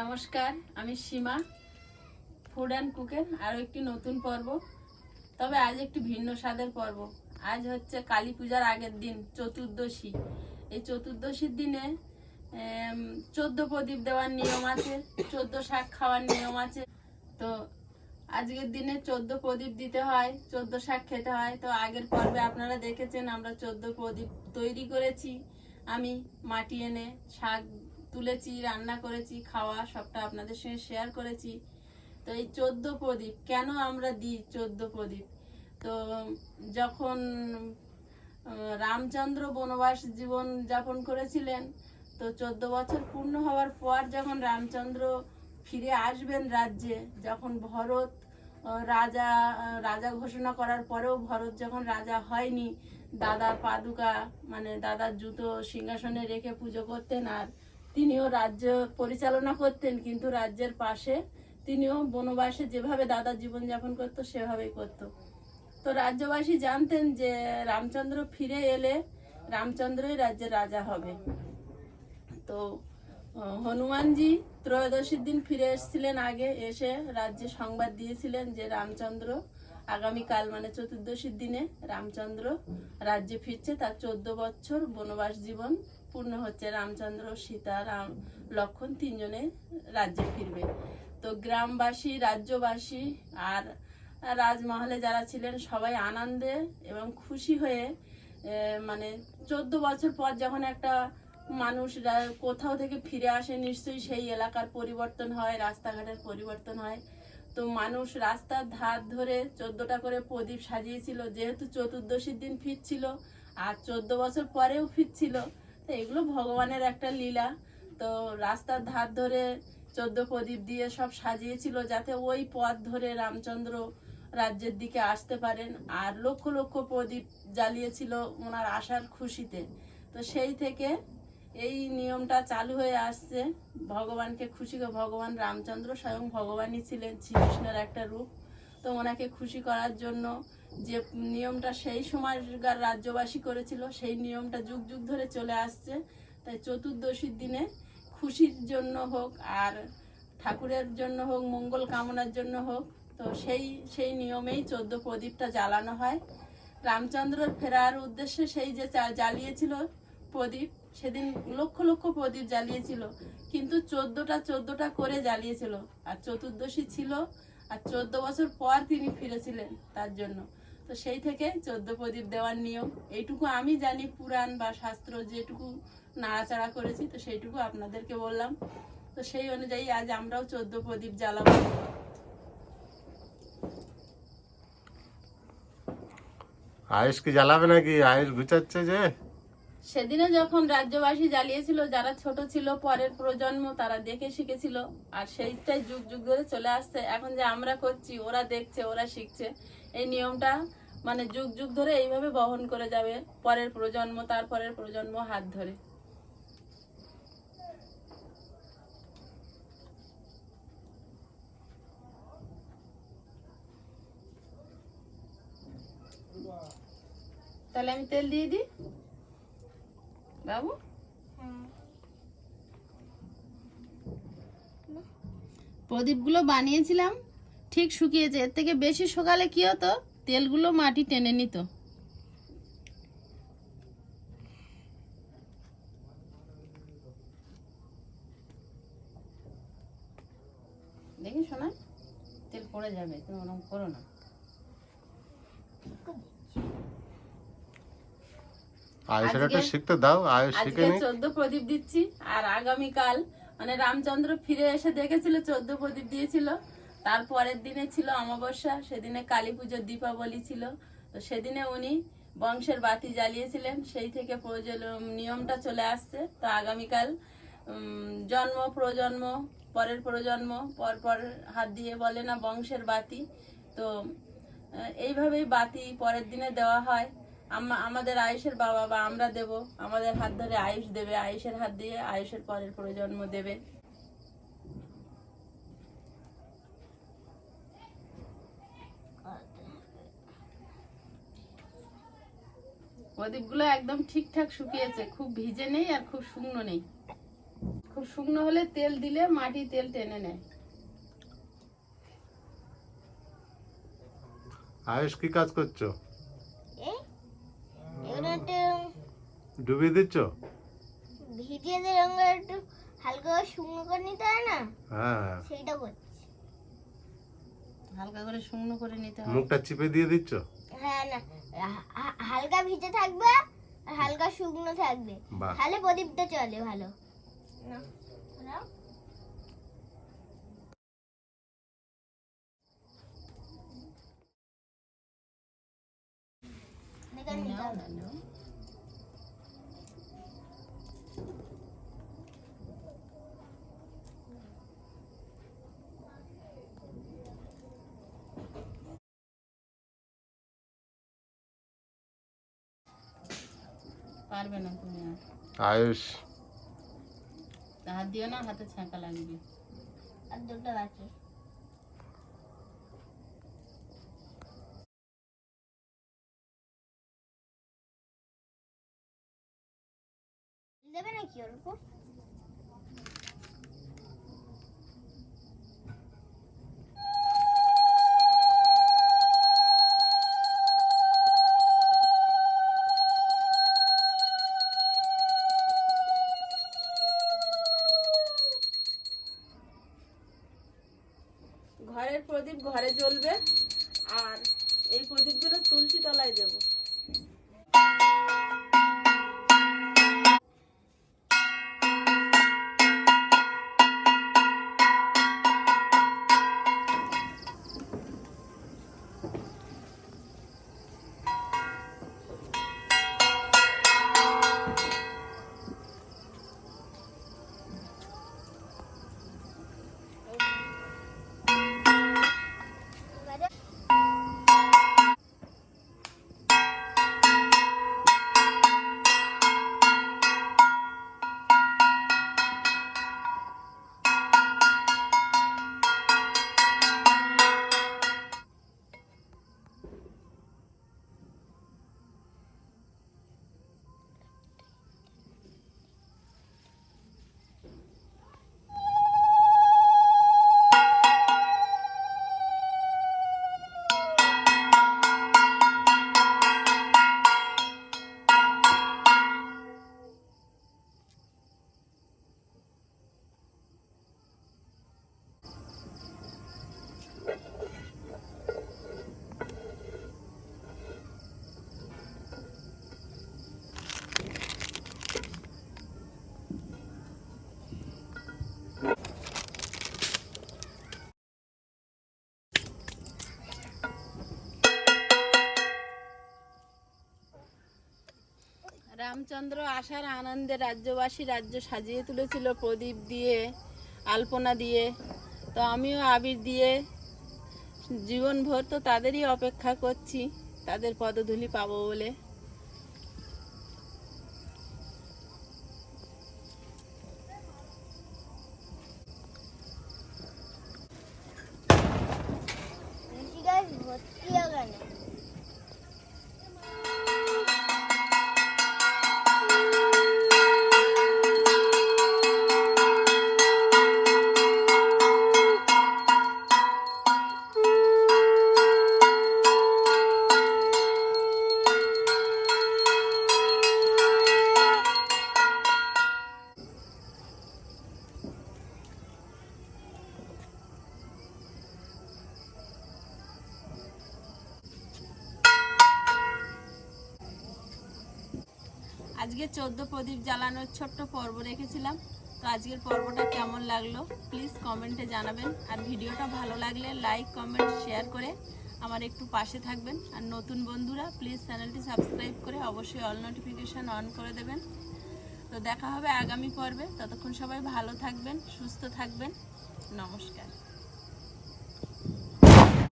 নমস্কার, আমি সীমা food and কুকের আরও একটি নতুন পর্ব। তবে আজ একটি ভিন্ন স্বাদের পর্ব। আজ হচ্ছে কালী পূজার আগের দিন, চতুর্দশী। এই চতুর্দশীর দিনে 14 প্রদীপ দেওয়ার নিয়ম আছে, 14 শাক খাওয়ার নিয়ম আছে। তো আজকের দিনে 14 প্রদীপ দিতে হয়, 14 শাক খেতে হয়। তো আগের পর্বে আপনারা দেখেছেন আমরা 14 প্রদীপ তৈরি করেছি। আমি মাটি এনে শাক তুলেছি, রান্না করেছি, খাওয়া সবটা আপনাদের সঙ্গে শেয়ার করেছি। তো এই 14 প্রদীপ কেন আমরা দিই? 14 প্রদীপ তো যখন রামচন্দ্র বনবাস জীবন যাপন করেছিলেন, তো 14 বছর পূর্ণ হওয়ার পর যখন রামচন্দ্র ফিরে আসবেন রাজ্যে, যখন ভরত রাজা ঘোষণা করার পরেও ভরত যখন রাজা হয়নি, দাদার পাদুকা মানে দাদার জুতো সিংহাসনে রেখে পুজো করতেন, আর তিনিও রাজ্য পরিচালনা করতেন, কিন্তু রাজ্যের পাশে তিনিও বনবাসে যেভাবে দাদা জীবনযাপন করতো সেভাবেই করতো। তো রাজ্যবাসী জানতেন যে রামচন্দ্র ফিরে এলে রামচন্দ্রই রাজ্যের রাজা হবে। তো হনুমানজি ত্রয়োদশীর দিন ফিরে এসেছিলেন, আগে এসে রাজ্যে সংবাদ দিয়েছিলেন যে রামচন্দ্র আগামীকাল মানে চতুর্দশীর দিনে রামচন্দ্র রাজ্যে ফিরছে, তার 14 বছর বনবাস জীবন পূর্ণ হচ্ছে। রামচন্দ্র, সীতা, রাম, লক্ষ্মণ তিনজনে রাজ্যে ফিরবে। তো গ্রামবাসী, রাজ্যবাসী আর রাজমহলে যারা ছিলেন সবাই আনন্দে এবং খুশি হয়ে মানে 14 বছর পর যখন একটা মানুষ কোথাও থেকে ফিরে আসে, নিশ্চয়ই সেই এলাকার পরিবর্তন হয়, রাস্তাঘাটের পরিবর্তন হয়। তো মানুষ রাস্তার ধার ধরে 14টা করে প্রদীপ সাজিয়েছিল, যেহেতু চতুর্দশীর দিন ফিরছিল আর 14 বছর পরেও ফিরছিল। তো এগুলো ভগবানের একটা লীলা। তো রাস্তার ধার ধরে 14 প্রদীপ দিয়ে সব সাজিয়েছিল, যাতে ওই পথ ধরে রামচন্দ্র রাজ্যের দিকে আসতে পারেন। আর লক্ষ লক্ষ প্রদীপ জ্বালিয়েছিল ওনার আসার খুশিতে। তো সেই থেকে এই নিয়মটা চালু হয়ে আসছে ভগবানকে খুশি করে। ভগবান রামচন্দ্র স্বয়ং ভগবানই ছিলেন, শ্রীকৃষ্ণের একটা রূপ। তো ওনাকে খুশি করার জন্য যে নিয়মটা সেই সময়কার রাজ্যবাসী করেছিল, সেই নিয়মটা যুগ যুগ ধরে চলে আসছে। তাই চতুর্দশীর দিনে খুশির জন্য হোক আর ঠাকুরের জন্য হোক, মঙ্গল কামনার জন্য হোক, তো সেই নিয়মেই 14 প্রদীপটা জ্বালানো হয়। রামচন্দ্রর ফেরার উদ্দেশ্যে সেই যে জ্বালিয়েছিল প্রদীপ, সেদিন লক্ষ লক্ষ প্রদীপ জ্বালিয়েছিল, কিন্তু 14টা করে জ্বালিয়েছিল। আর চতুর্দশী ছিল, আর 14 বছর পর তিনি ফিরেছিলেন তার জন্য। তো সেই থেকে 14 প্রদীপ দেওয়ার নিয়ম এইটুকু আমি জানি, পুরাণ বা শাস্ত্র যেটুকু নাড়াচাড়া করেছি তো সেইটুকু আপনাদেরকে বললাম। তো সেই অনুযায়ী আজ আমরাও 14 প্রদীপ জ্বালাবো। আয়ুষ কি জ্বালাবে নাকি? আয়ুষ ঘুচাচ্ছে যে। সেদিনে যখন রাজ্যবাসী জ্বালিয়েছিল, যারা ছোট ছিল, পরের প্রজন্ম তারা দেখে শিখেছিল, আর সেইটাই যুগ যুগ ধরে চলে আসছে। এখন যে আমরা করছি, ওরা দেখছে, ওরা শিখছে। এই নিয়মটা মানে যুগ যুগ ধরে এইভাবে বহন করে যাবে পরের প্রজন্ম, তার পরের প্রজন্ম হাত ধরে। তাহলে আমি তেল দিয়ে দিই বাবু। প্রদীপগুলো বানিয়েছিলাম, ঠিক শুকিয়েছে। এর থেকে বেশি শুকালে কি হতো, তেলগুলো মাটি টেনে নিত। দেখি শোনা, তেল পড়ে যাবে, তুমি ওরকম করো না। আয়ুষটা শিখতে দাও, আয়ুষ শিখে নি। 14 প্রদীপ দিচ্ছি, আর আগামীকাল মানে রামচন্দ্র ফিরে এসে দেখেছিল 14 প্রদীপ দিয়েছিল। তারপরের দিনে ছিল অমাবস্যা, সেদিনে কালী পুজোর দীপাবলি ছিল। তো সেদিনে উনি বংশের বাতি জ্বালিয়েছিলেন, সেই থেকে নিয়মটা চলে আসছে। তো আগামীকাল জন্ম প্রজন্ম, পরের প্রজন্ম, পর হাত দিয়ে বলে না বংশের বাতি। তো এইভাবেই বাতি পরের দিনে দেওয়া হয়। আমাদের আয়ুষের বাবা বা আমরা দেব, আমাদের হাত ধরে আয়ুষ দেবে, আয়ুষের হাত দিয়ে আয়ুষের পরের প্রজন্ম দেবে। প্রদীপগুলো একদম ঠিকঠাক শুকিয়েছে, খুব ভিজে নেই আর খুব শুকনো নেই। খুব শুকনো হলে তেল দিলে মাটি তেল টেনে নেয়। আয়ুষ কি কাজ করছো? একটু ডুবিয়ে দিচ্ছ? ভিজিয়ে দিয়ে রঙটা একটু হালকা করে শুকনো করে নিতে হয় না, হ্যাঁ, সেইটা করছি। হালকা করে শুকনো করে নিতে হবে। মুখটা চিপে দিয়ে দিচ্ছ? হ্যাঁ না, হালকা ভিজে থাকবে আর হালকা শুকনো থাকবে, বাহ। তাহলে প্রদীপটা চলে ভালো। না না, দেখেন নিতে হবে। পারবে না তুমি আর। আয়ুষ হাত দিও না, হাতে ছাঁকা লাগবে। আর দুটো বাকি। দেবে নাকি ওর উপর? ঘরের প্রদীপ ঘরে জ্বলবে, আর এই প্রদীপগুলো তুলসী তলায় দেবো। রামচন্দ্র আসার আনন্দে রাজ্যবাসী রাজ্য সাজিয়ে তুলেছিল প্রদীপ দিয়ে, আলপনা দিয়ে। তো আমিও আবির দিয়ে জীবনভর তো তাদেরই অপেক্ষা করছি, তাদের পদধূলি পাবো বলে। তুলসী গাছ ভর্তি ওখানে। আজকে 14 প্রদীপ জ্বালানোর ছোট্ট পর্ব রেখেছিলাম। তো আজকের পর্বটা কেমন লাগলো প্লিজ কমেন্টে জানাবেন, আর ভিডিওটা ভালো লাগলে লাইক কমেন্ট শেয়ার করে আমার একটু পাশে থাকবেন। আর নতুন বন্ধুরা প্লিজ চ্যানেলটি সাবস্ক্রাইব করে অবশ্যই অল নোটিফিকেশান অন করে দেবেন। তো দেখা হবে আগামী পর্বে, ততক্ষণ সবাই ভালো থাকবেন, সুস্থ থাকবেন। নমস্কার।